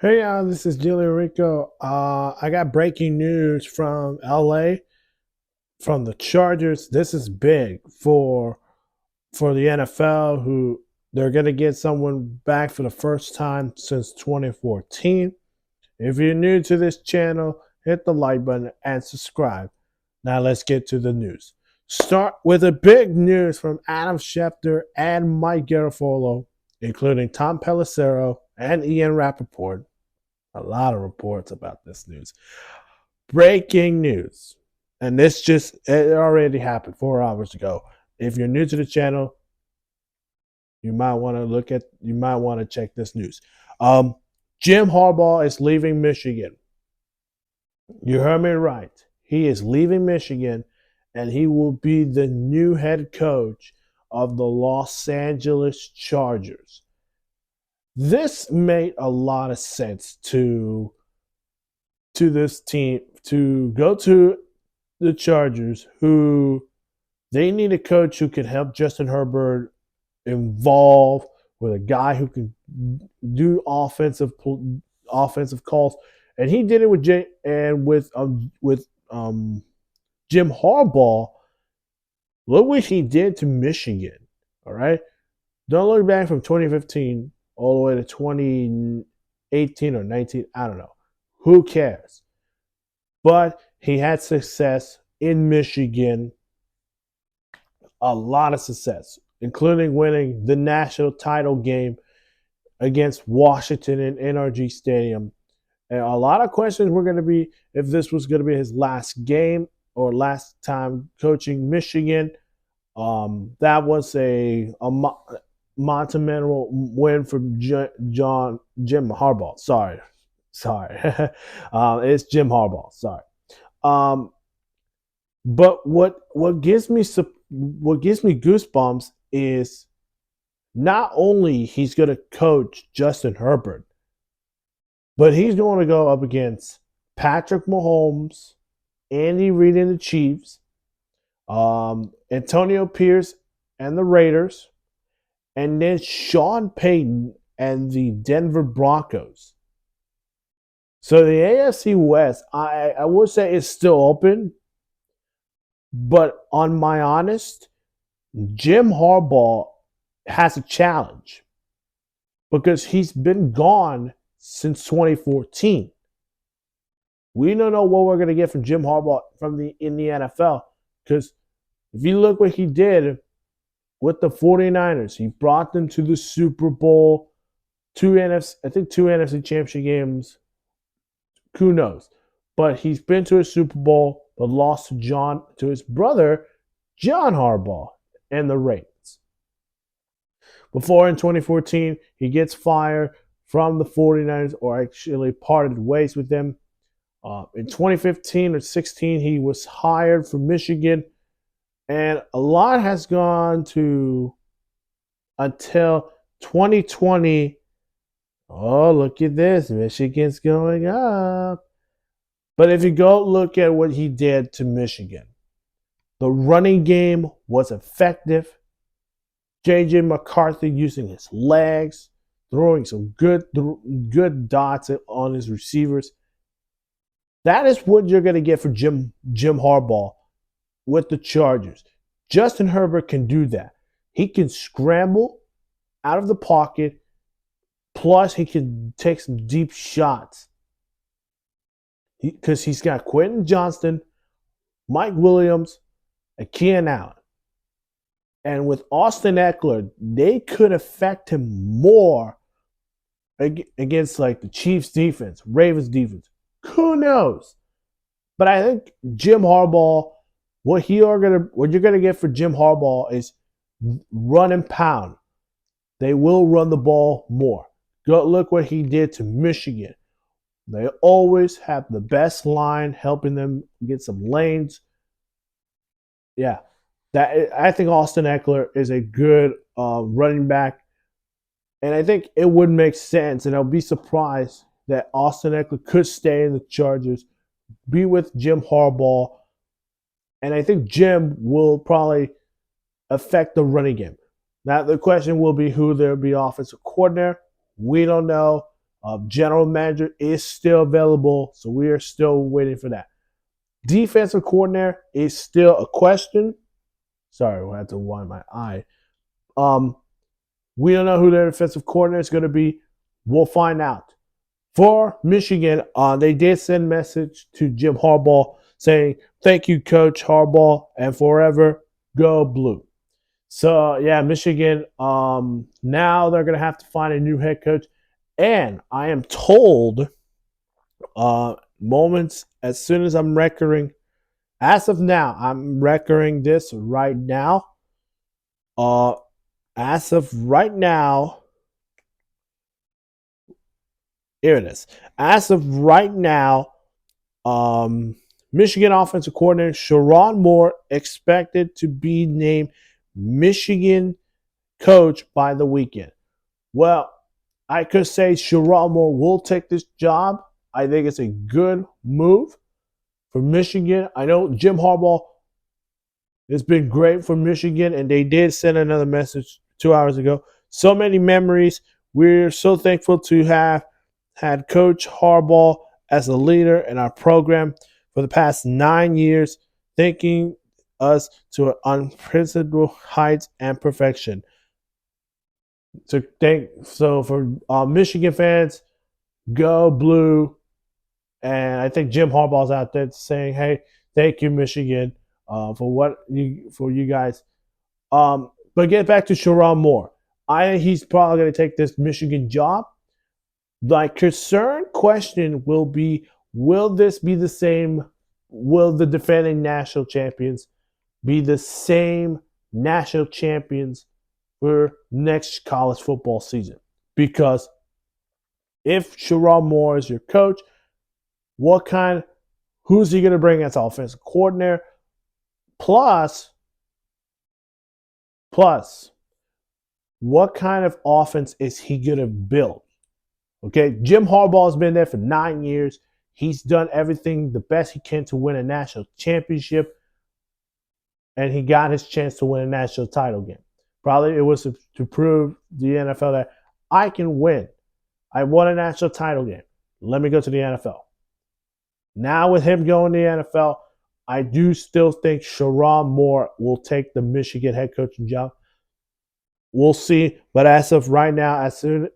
Hey, this is Julio Rico. I got breaking news from LA from the Chargers. This is big for the NFL, who they're going to get someone back for the first time since 2014. If you're new to this channel, hit the like button and subscribe. Now let's get to the news. Start with a big news from Adam Schefter and Mike Garafolo, including Tom Pelissero and Ian Rappaport. A lot of reports about this news. Breaking news. And it already happened 4 hours ago. If you're new to the channel, you might want to check this news. Jim Harbaugh is leaving Michigan. You heard me right. He is leaving Michigan, and he will be the new head coach of the Los Angeles Chargers. This made a lot of sense to this team to go to the Chargers, who they need a coach who can help Justin Herbert involve with a guy who can do offensive calls, and he did it with Jim Harbaugh. Look what he did to Michigan. All right, don't look back from 2015 all the way to 2018 or 19. I don't know. Who cares? But he had success in Michigan, a lot of success, including winning the national title game against Washington in NRG Stadium. And a lot of questions were going to be if this was going to be his last game or last time coaching Michigan. That was a monumental win for Jim Harbaugh. Sorry. It's Jim Harbaugh. Sorry. But what gives me goosebumps is not only he's going to coach Justin Herbert, but he's going to go up against Patrick Mahomes, Andy Reid and the Chiefs, Antonio Pierce and the Raiders, and then Sean Payton and the Denver Broncos. So the AFC West, I would say, is still open. But on my honest, Jim Harbaugh has a challenge because he's been gone since 2014. We don't know what we're going to get from Jim Harbaugh in the NFL, because if you look what he did with the 49ers, he brought them to the Super Bowl, two NFC championship games. Who knows? But he's been to a Super Bowl, but lost to his brother, John Harbaugh, and the Ravens. Before, in 2014, he gets fired from the 49ers, or actually parted ways with them. In 2015 or 16, he was hired from Michigan, and a lot has gone to until 2020. Oh, look at this. Michigan's going up. But if you go look at what he did to Michigan, the running game was effective. J.J. McCarthy using his legs, throwing some good dots on his receivers. That is what you're going to get for Jim Harbaugh with the Chargers. Justin Herbert can do that. He can scramble out of the pocket, plus he can take some deep shots. Because he's got Quentin Johnston, Mike Williams, and Keenan Allen. And with Austin Eckler, they could affect him more against like the Chiefs defense, Ravens defense. Who knows? But I think Jim Harbaugh, what you're gonna get for Jim Harbaugh is run and pound. They will run the ball more. Go look what he did to Michigan. They always have the best line, helping them get some lanes. Yeah, I think Austin Eckler is a good running back, and I think it would make sense, and I'll be surprised that Austin Eckler could stay in the Chargers, be with Jim Harbaugh, and I think Jim will probably affect the running game. Now the question will be who there'll be offensive coordinator. We don't know. General manager is still available, so we are still waiting for that. Defensive coordinator is still a question. Sorry, I had to wind my eye. We don't know who their defensive coordinator is going to be. We'll find out. For Michigan, they did send a message to Jim Harbaugh saying, "Thank you, Coach Harbaugh, and forever go blue." So yeah, Michigan. Now they're gonna have to find a new head coach, and I am told, moments as soon as I'm recording, as of now, I'm recording this right now. Uh, as of right now, here it is. As of right now, Michigan offensive coordinator Sharon Moore expected to be named Michigan coach by the weekend. Well, I could say Sharon Moore will take this job. I think it's a good move for Michigan. I know Jim Harbaugh has been great for Michigan, and they did send another message 2 hours ago. So many memories. We're so thankful to have had Coach Harbaugh as a leader in our program for the past 9 years, taking us to unprecedented heights and perfection. So for Michigan fans, go blue. And I think Jim Harbaugh's out there saying, "Hey, thank you, Michigan, for you guys." But get back to Sharon Moore. He's probably going to take this Michigan job. My concern question will be: will this be the same? Will the defending national champions be the same national champions for next college football season? Because if Sharon Moore is your coach, who's he going to bring as offensive coordinator? Plus, what kind of offense is he going to build? Okay, Jim Harbaugh has been there for 9 years. He's done everything the best he can to win a national championship, and he got his chance to win a national title game. Probably it was to prove the NFL that I can win. I won a national title game. Let me go to the NFL. Now with him going to the NFL, I do still think Sharon Moore will take the Michigan head coaching job. We'll see. But as of right now, as soon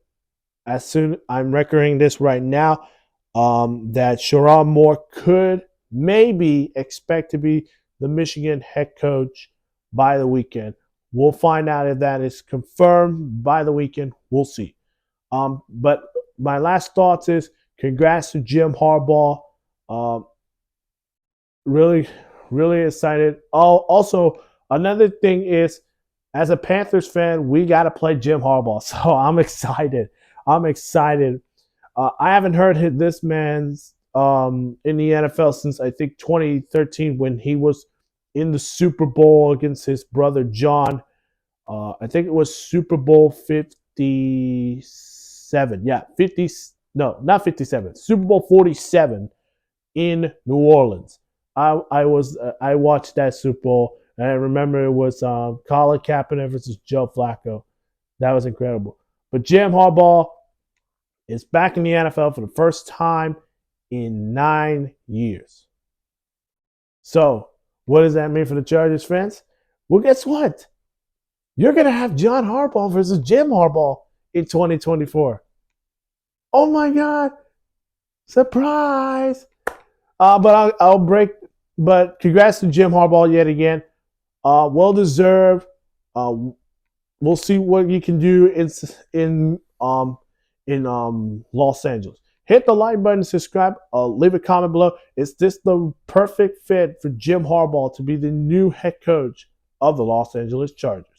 I'm recording this right now, that Sharon Moore could maybe expect to be the Michigan head coach by the weekend. We'll find out if that is confirmed by the weekend. We'll see. But my last thoughts is congrats to Jim Harbaugh. Really, really excited. Also, another thing is, as a Panthers fan, we got to play Jim Harbaugh. So I'm excited. I haven't heard this man's in the NFL since I think 2013 when he was in the Super Bowl against his brother John. I think it was Super Bowl 57. Yeah, 50. No, not 57. Super Bowl 47 in New Orleans. I watched that Super Bowl, and I remember it was Colin Kaepernick versus Joe Flacco. That was incredible. But Jim Harbaugh is back in the NFL for the first time in 9 years. So, what does that mean for the Chargers fans? Well, guess what? You're going to have John Harbaugh versus Jim Harbaugh in 2024. Oh my God. Surprise. But I'll break. But congrats to Jim Harbaugh yet again. Well deserved. We'll see what you can do in Los Angeles. Hit the like button, subscribe, leave a comment below. Is this the perfect fit for Jim Harbaugh to be the new head coach of the Los Angeles Chargers?